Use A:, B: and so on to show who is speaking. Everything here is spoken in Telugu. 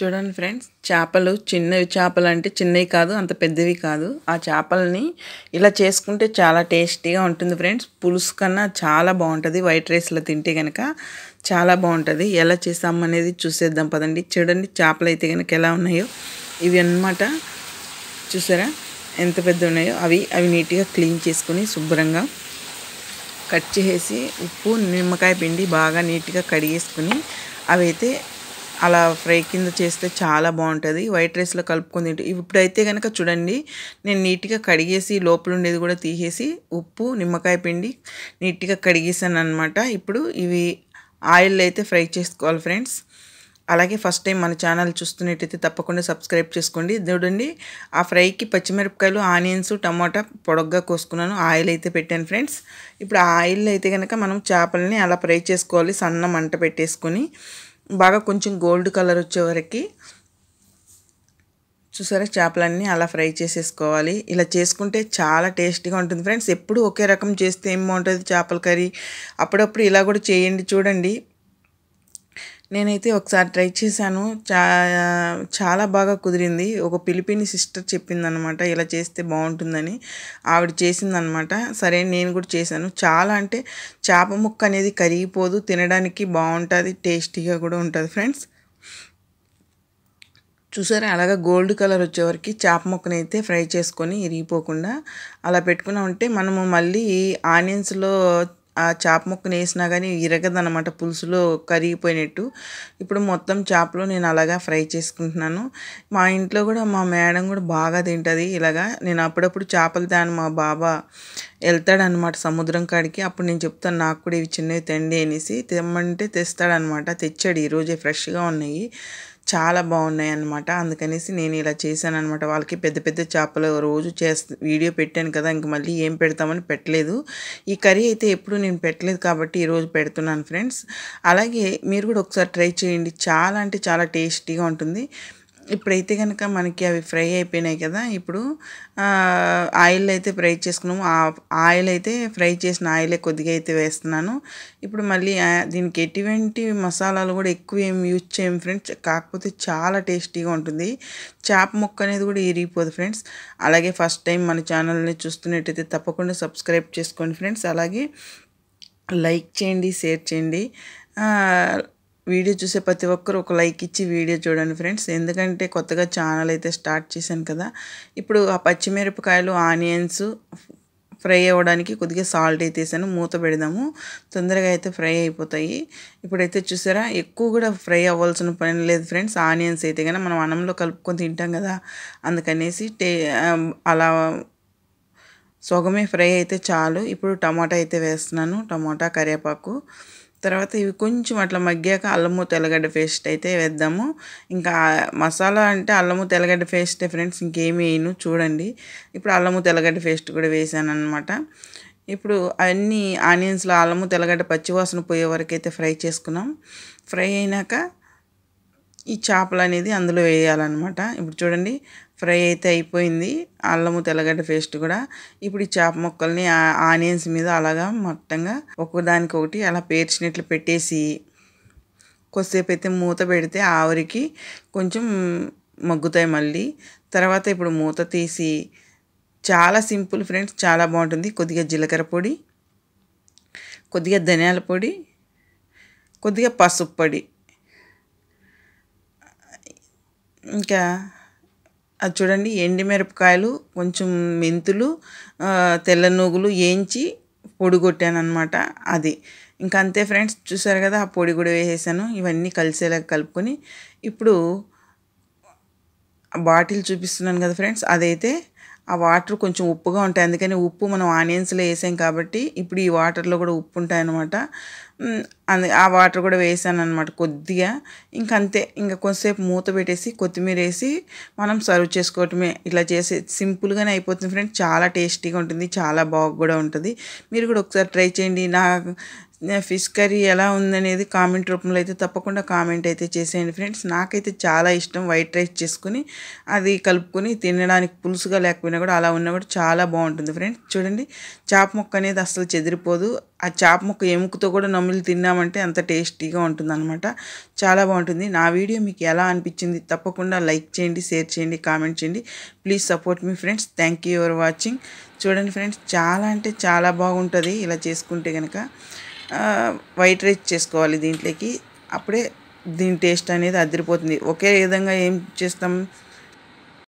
A: చూడండి ఫ్రెండ్స్, చేపలు చిన్నవి చేపలు అంటే చిన్నవి కాదు, అంత పెద్దవి కాదు. ఆ చేపలని ఇలా చేసుకుంటే చాలా టేస్టీగా ఉంటుంది ఫ్రెండ్స్. పులుసు కన్నా చాలా బాగుంటుంది. వైట్ రైస్లో తింటే కనుక చాలా బాగుంటుంది. ఎలా చేసామనేది చూసేద్దాం పదండి. చూడండి చేపలు అయితే కనుక ఎలా ఉన్నాయో. ఇవి అన్నమాట, చూసారా ఎంత పెద్ద ఉన్నాయో. అవి నీట్గా క్లీన్ చేసుకుని శుభ్రంగా కట్ చేసి ఉప్పు నిమ్మకాయ పిండి బాగా నీట్గా కడిగేసుకుని అవి అయితే అలా ఫ్రై కింద చేస్తే చాలా బాగుంటుంది. వైట్ రైస్లో కలుపుకొని తింటే. ఇప్పుడైతే కనుక చూడండి, నేను నీట్గా కడిగేసి లోపల ఉండేది కూడా తీసేసి ఉప్పు నిమ్మకాయ పిండి నీట్గా కడిగేసాను అనమాట. ఇప్పుడు ఇవి ఆయిల్లో అయితే ఫ్రై చేసుకోవాలి ఫ్రెండ్స్. అలాగే ఫస్ట్ టైం మన ఛానల్ చూస్తున్నట్టయితే తప్పకుండా సబ్స్క్రైబ్ చేసుకోండి. చూడండి, ఆ ఫ్రైకి పచ్చిమిరపకాయలు, ఆనియన్స్, టమాటా పొడగ్గా కోసుకున్నాను. ఆయిల్ అయితే పెట్టాను ఫ్రెండ్స్. ఇప్పుడు ఆ ఆయిల్లో అయితే కనుక మనం చేపలని అలా ఫ్రై చేసుకోవాలి. సన్న మంట పెట్టేసుకొని బాగా కొంచెం గోల్డ్ కలర్ వచ్చే వరకు చూసారా చేపలన్నీ అలా ఫ్రై చేసేసుకోవాలి. ఇలా చేసుకుంటే చాలా టేస్టీగా ఉంటుంది ఫ్రెండ్స్. ఎప్పుడు ఒకే రకం చేస్తే ఏం బాగుంటుంది చేపల కర్రీ. అప్పుడప్పుడు ఇలా కూడా చేయండి. చూడండి, నేనైతే ఒకసారి ట్రై చేశాను, చాలా బాగా కుదిరింది. ఒక ఫిలిపిని సిస్టర్ చెప్పిందనమాట ఇలా చేస్తే బాగుంటుందని. ఆవిడ చేసిందనమాట. సరే నేను కూడా చేశాను. చాలా అంటే చేప ముక్క అనేది కరిగిపోదు, తినడానికి బాగుంటుంది, టేస్టీగా కూడా ఉంటుంది ఫ్రెండ్స్. చూసారా, అలాగా గోల్డ్ కలర్ వచ్చేవరకు చేప ముక్కని అయితే ఫ్రై చేసుకొని ఇరిగిపోకుండా అలా పెట్టుకున్నామంటే మనము మళ్ళీ ఆనియన్స్లో ఆ చేప ముక్కను వేసినా కానీ ఇరగదనమాట, పులుసులో కరిగిపోయినట్టు. ఇప్పుడు మొత్తం చేపలు నేను అలాగా ఫ్రై చేసుకుంటున్నాను. మా ఇంట్లో కూడా మా మేడం కూడా బాగా తింటుంది ఇలాగా. నేను అప్పుడప్పుడు చేపలు తాను మా బాబా వెళ్తాడనమాట సముద్రం కాడికి. అప్పుడు నేను చెప్తాను నాకు కూడా ఇవి చిన్నవి తెండి అనేసి. తెమ్మంటే తెస్తాడనమాట. తెచ్చాడు, ఈరోజే ఫ్రెష్గా ఉన్నాయి, చాలా బాగున్నాయి అన్నమాట. అందుకనేసి నేను ఇలా చేశాను అనమాట. వాళ్ళకి పెద్ద పెద్ద చేపలు రోజు వీడియో పెట్టాను కదా, ఇంక మళ్ళీ ఏం పెడతామని పెట్టలేదు. ఈ కర్రీ అయితే ఎప్పుడు నేను పెట్టలేదు కాబట్టి ఈరోజు పెడుతున్నాను ఫ్రెండ్స్. అలాగే మీరు కూడా ఒకసారి ట్రై చేయండి, చాలా అంటే చాలా టేస్టీగా ఉంటుంది. ఇప్పుడైతే కనుక మనకి అవి ఫ్రై అయిపోయినాయి కదా. ఇప్పుడు ఆయిల్ అయితే ఫ్రై చేసుకున్నాము. ఆ ఆయిల్ అయితే ఫ్రై చేసిన ఆయిలే కొద్దిగా అయితే వేస్తున్నాను. ఇప్పుడు మళ్ళీ దీనికి ఎటువంటి మసాలాలు కూడా ఎక్కువ ఏం యూజ్ చేయం ఫ్రెండ్స్. కాకపోతే చాలా టేస్టీగా ఉంటుంది. చేప ముక్క అనేది కూడా ఇరిగిపోదు ఫ్రెండ్స్. అలాగే ఫస్ట్ టైం మన ఛానల్ని చూస్తున్నట్టయితే తప్పకుండా సబ్స్క్రైబ్ చేసుకోండి ఫ్రెండ్స్. అలాగే లైక్ చేయండి, షేర్ చేయండి. వీడియో చూసే ప్రతి ఒక్కరు ఒక లైక్ ఇచ్చి వీడియో చూడండి ఫ్రెండ్స్. ఎందుకంటే కొత్తగా ఛానల్ అయితే స్టార్ట్ చేశాను కదా. ఇప్పుడు ఆ పచ్చిమిరపకాయలు, ఆనియన్స్ ఫ్రై అవ్వడానికి కొద్దిగా సాల్ట్ అయితే వేసాను. మూత పెడదాము, తొందరగా అయితే ఫ్రై అయిపోతాయి. ఇప్పుడైతే చూసారా, ఎక్కువ కూడా ఫ్రై అవ్వాల్సిన పని లేదు ఫ్రెండ్స్. ఆనియన్స్ అయితే కానీ మనం అన్నంలో కలుపుకొని తింటాం కదా, అందుకనేసి అలా సగమే ఫ్రై అయితే చాలు. ఇప్పుడు టమాటా అయితే వేస్తున్నాను, టమాటా, కరివేపాకు. తర్వాత ఇవి కొంచెం అట్లా మగ్గాక అల్లము తెల్లగడ్డ పేస్ట్ అయితే వేద్దాము. ఇంకా మసాలా అంటే అల్లము తెల్లగడ్డ పేస్టే ఫ్రెండ్స్, ఇంకేమీ వేయను. చూడండి, ఇప్పుడు అల్లము తెల్లగడ్డ పేస్ట్ కూడా వేసాను అనమాట. ఇప్పుడు అన్నీ ఆనియన్స్లో అల్లము తెల్లగడ్డ పచ్చివాసన పోయే వరకు అయితే ఫ్రై చేసుకున్నాం. ఫ్రై అయినాక ఈ చేపలు అనేది అందులో వేయాలన్నమాట. ఇప్పుడు చూడండి, ఫ్రై అయితే అయిపోయింది, అల్లము తెల్లగడ్డ పేస్ట్ కూడా. ఇప్పుడు ఈ చేప ముక్కల్ని ఆనియన్స్ మీద అలాగా మొత్తంగా ఒకదానికొకటి అలా పేర్చినట్లు పెట్టేసి కొద్దిసేపు అయితే మూత పెడితే ఆవిరికి కొంచెం మగ్గుతాయి మళ్ళీ. తర్వాత ఇప్పుడు మూత తీసి, చాలా సింపుల్ ఫ్రెండ్స్, చాలా బాగుంటుంది. కొద్దిగా జీలకర్ర పొడి, కొద్దిగా ధనియాల పొడి, కొద్దిగా పసుపు పొడి, ఇంకా అది చూడండి ఎండుమిరపకాయలు, కొంచెం మెంతులు, తెల్ల నువ్వులు వేయించి పొడి కొట్టాను అనమాట. అది ఇంకా అంతే ఫ్రెండ్స్. చూసారు కదా, ఆ పొడి కూడా వేసేసాను. ఇవన్నీ కలిసేలా కలుపుకొని ఇప్పుడు బాటిల్ చూపిస్తున్నాను కదా ఫ్రెండ్స్, అదైతే ఆ వాటర్ కొంచెం ఉప్పుగా ఉంటాయి. అందుకని ఉప్పు మనం ఆనియన్స్లో వేసాం కాబట్టి ఇప్పుడు ఈ వాటర్లో కూడా ఉప్పు ఉంటాయన్నమాట. ఆ వాటర్ కూడా వేసాను అనమాట కొద్దిగా. ఇంకంతే, ఇంకా కొంతసేపు మూత పెట్టేసి కొత్తిమీర వేసి మనం సర్వ్ చేసుకోవటమే. ఇలా చేసి సింపుల్గానే అయిపోతుంది ఫ్రెండ్స్. చాలా టేస్టీగా ఉంటుంది, చాలా బాగా కూడా ఉంటుంది. మీరు కూడా ఒకసారి ట్రై చేయండి. ఫిష్ కర్రీ ఎలా ఉందనేది కామెంట్ రూపంలో అయితే తప్పకుండా కామెంట్ అయితే చేసేయండి ఫ్రెండ్స్. నాకైతే చాలా ఇష్టం వైట్ రైస్ చేసుకుని అది కలుపుకొని తినడానికి, పులుసుగా లేకపోయినా కూడా అలా ఉన్నా కూడా చాలా బాగుంటుంది ఫ్రెండ్స్. చూడండి, చేప ముక్క అనేది అసలు చెదిరిపోదు. ఆ చేప ముక్క ఎముకతో కూడా నమిలి తిన్నామంటే అంత టేస్టీగా ఉంటుందన్నమాట. చాలా బాగుంటుంది. నా వీడియో మీకు ఎలా అనిపించింది తప్పకుండా లైక్ చేయండి, షేర్ చేయండి, కామెంట్ చేయండి. Please support me friends. Thank you for watching. చూడండి ఫ్రెండ్స్, చాలా అంటే చాలా బాగుంటుంది ఇలా చేసుకుంటే కనుక. వైట్ రైస్ చేసుకోవాలి దీంట్లోకి, అప్పుడే దీని టేస్ట్ అనేది అదిరిపోతుంది. ఒకే విధంగా ఏం చేస్తాం,